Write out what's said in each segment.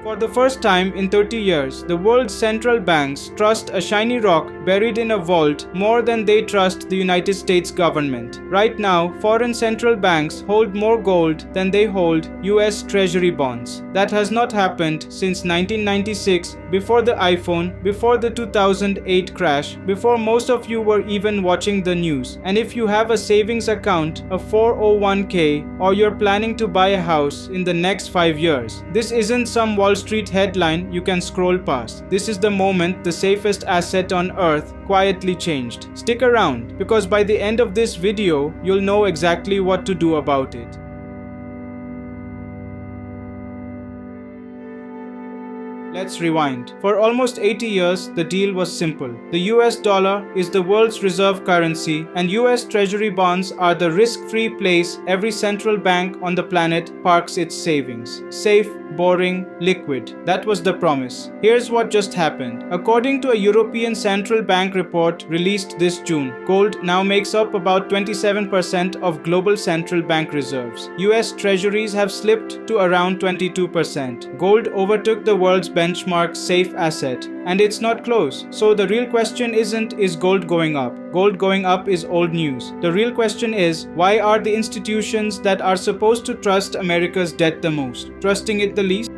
For the first time in 30 years, the world's central banks trust a shiny rock buried in a vault more than they trust the United States government. Right now, foreign central banks hold more gold than they hold US Treasury bonds. That has not happened since 1996, before the iPhone, before the 2008 crash, before most of you were even watching the news. And if you have a savings account, a 401k, or you're planning to buy a house in the next 5 years, this isn't some Wall Street headline you can scroll past. This is the moment the safest asset on earth quietly changed. Stick around, because by the end of this video, you'll know exactly what to do about it. Let's rewind. For almost 80 years, the deal was simple. The US dollar is the world's reserve currency, and US Treasury bonds are the risk-free place every central bank on the planet parks its savings. Safe, boring, liquid. That was the promise. Here's what just happened. According to a European Central Bank report released this June, gold now makes up about 27% of global central bank reserves. US Treasuries have slipped to around 22%. Gold overtook the world's benchmark safe asset, and it's not close. So the real question isn't, is gold going up? Gold going up is old news. The real question is, why are the institutions that are supposed to trust America's debt the most trusting it the least?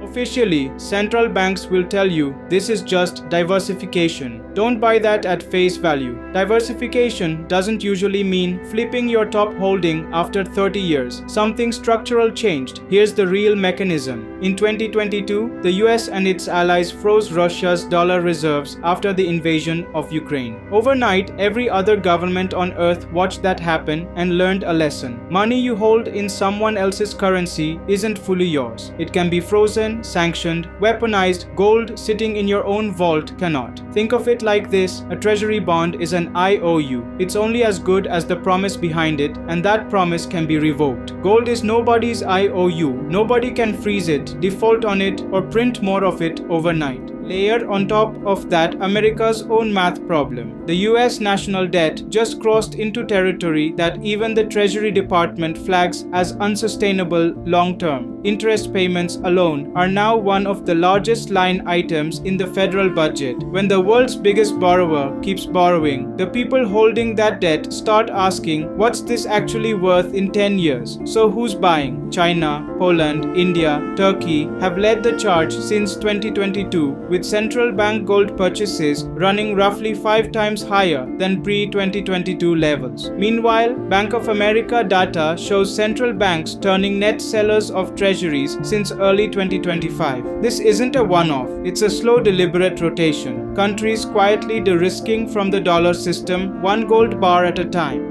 Officially, central banks will tell you this is just diversification. Don't buy that at face value. Diversification doesn't usually mean flipping your top holding after 30 years. Something structural changed. Here's the real mechanism. In 2022, the US and its allies froze Russia's dollar reserves after the invasion of Ukraine. Overnight, every other government on earth watched that happen and learned a lesson. Money you hold in someone else's currency isn't fully yours. It can be frozen, sanctioned, weaponized. Gold sitting in your own vault cannot. Think of it like this: a treasury bond is an IOU. It's only as good as the promise behind it, and that promise can be revoked. Gold is nobody's IOU. Nobody can freeze it, default on it, or print more of it overnight. Layered on top of that, America's own math problem. The US national debt just crossed into territory that even the Treasury Department flags as unsustainable long-term. Interest payments alone are now one of the largest line items in the federal budget. When the world's biggest borrower keeps borrowing, the people holding that debt start asking, what's this actually worth in 10 years? So who's buying? China, Poland, India, Turkey have led the charge since 2022, with central bank gold purchases running roughly 5 times higher than pre-2022 levels. Meanwhile, Bank of America data shows central banks turning net sellers of treasuries since early 2025. This isn't a one-off, it's a slow, deliberate rotation. Countries quietly de-risking from the dollar system, one gold bar at a time.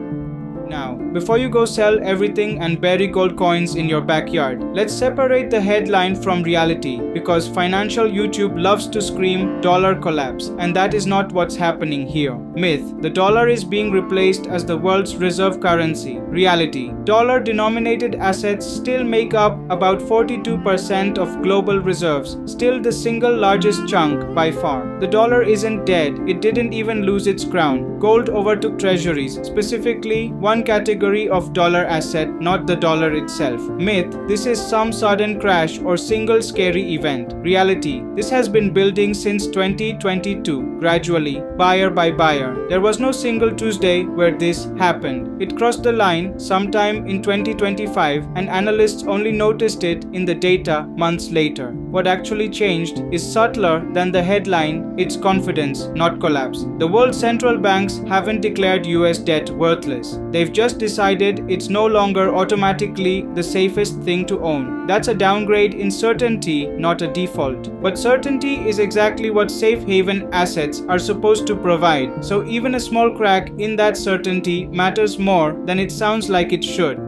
Now, before you go sell everything and bury gold coins in your backyard, let's separate the headline from reality, because financial YouTube loves to scream dollar collapse, and that is not what's happening here. Myth: the dollar is being replaced as the world's reserve currency. Reality: dollar-denominated assets still make up about 42% of global reserves, still the single largest chunk by far. The dollar isn't dead, it didn't even lose its crown. Gold overtook treasuries, specifically one category of dollar asset, not the dollar itself. Myth: this is some sudden crash or single scary event. Reality: this has been building since 2022, gradually, buyer by buyer. There was no single Tuesday where this happened. It crossed the line sometime in 2025, and analysts only noticed it in the data months later. What actually changed is subtler than the headline: it's confidence, not collapse. The world's central banks haven't declared US debt worthless. They've just decided it's no longer automatically the safest thing to own. That's a downgrade in certainty, not a default. But certainty is exactly what safe haven assets are supposed to provide. So even a small crack in that certainty matters more than it sounds like it should.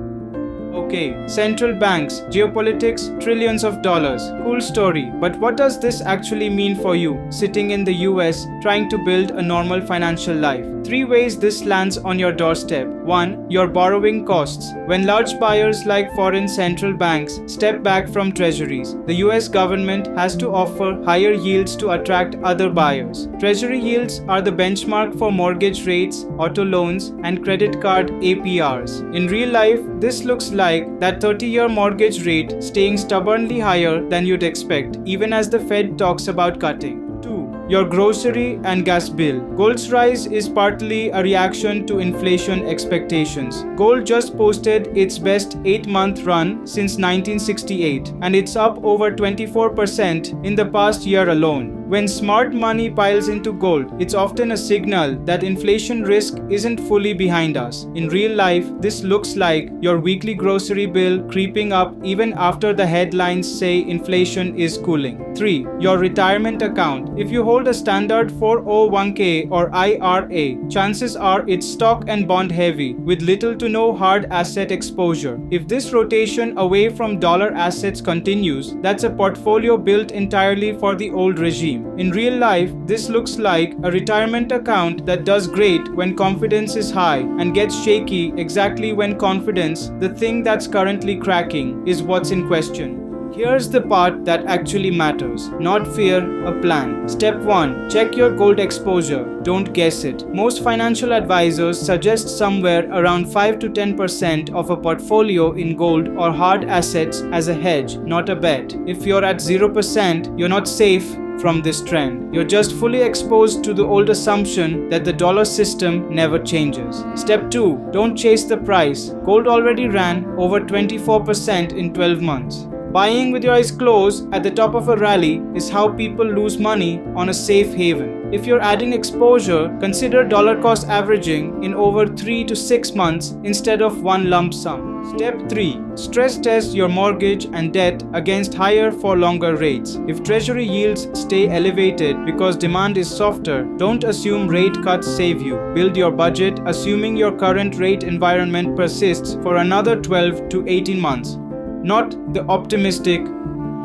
Okay, central banks, geopolitics, trillions of dollars. Cool story, but what does this actually mean for you, sitting in the US trying to build a normal financial life? 3 ways this lands on your doorstep. 1. Your borrowing costs. When large buyers like foreign central banks step back from treasuries, the US government has to offer higher yields to attract other buyers. Treasury yields are the benchmark for mortgage rates, auto loans, and credit card APRs. In real life, this looks like that 30-year mortgage rate staying stubbornly higher than you'd expect, even as the Fed talks about cutting. 2. Your grocery and gas bill. Gold's rise is partly a reaction to inflation expectations. Gold just posted its best 8-month run since 1968, and it's up over 24% in the past year alone. When smart money piles into gold, it's often a signal that inflation risk isn't fully behind us. In real life, this looks like your weekly grocery bill creeping up even after the headlines say inflation is cooling. 3. Your retirement account. If you hold a standard 401k or IRA, chances are it's stock and bond heavy with little to no hard asset exposure. If this rotation away from dollar assets continues, that's a portfolio built entirely for the old regime. In real life, this looks like a retirement account that does great when confidence is high and gets shaky exactly when confidence, the thing that's currently cracking, is what's in question. Here's the part that actually matters. Not fear, a plan. Step 1. Check your gold exposure. Don't guess it. Most financial advisors suggest somewhere around 5 to 10% of a portfolio in gold or hard assets as a hedge, not a bet. If you're at 0%, you're not safe from this trend. You're just fully exposed to the old assumption that the dollar system never changes. Step 2. Don't chase the price. Gold already ran over 24% in 12 months. Buying with your eyes closed at the top of a rally is how people lose money on a safe haven. If you're adding exposure, consider dollar cost averaging in over 3 to 6 months instead of one lump sum. Step 3. Stress test your mortgage and debt against higher for longer rates. If treasury yields stay elevated because demand is softer, don't assume rate cuts save you. Build your budget assuming your current rate environment persists for another 12 to 18 months. Not the optimistic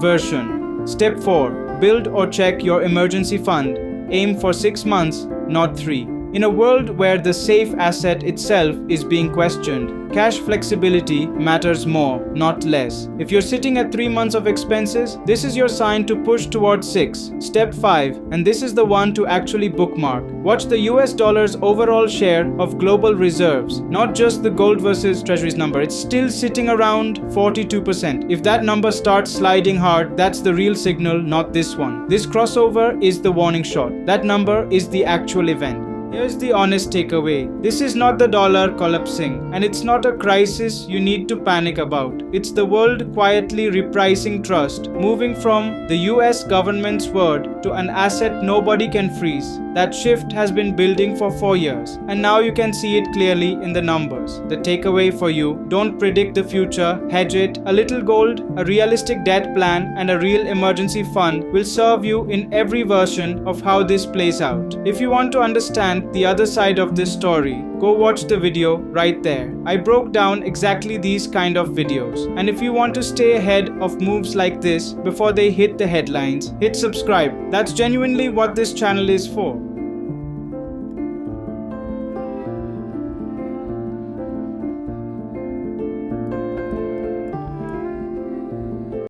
version. Step 4. Build or check your emergency fund. Aim for 6 months, not 3. In a world where the safe asset itself is being questioned, cash flexibility matters more, not less. If you're sitting at 3 months of expenses, this is your sign to push towards 6. Step 5, and this is the one to actually bookmark. Watch the US dollar's overall share of global reserves, not just the gold versus treasuries number. It's still sitting around 42%. If that number starts sliding hard, that's the real signal, not this one. This crossover is the warning shot. That number is the actual event. Here's the honest takeaway. This is not the dollar collapsing, and it's not a crisis you need to panic about. It's the world quietly repricing trust, moving from the US government's word to an asset nobody can freeze. That shift has been building for 4 years, and now you can see it clearly in the numbers. The takeaway for you: don't predict the future, hedge it. A little gold, a realistic debt plan, and a real emergency fund will serve you in every version of how this plays out. If you want to understand the other side of this story, go watch the video right there. I broke down exactly these kind of videos. And if you want to stay ahead of moves like this before they hit the headlines, hit subscribe. That's genuinely what this channel is for.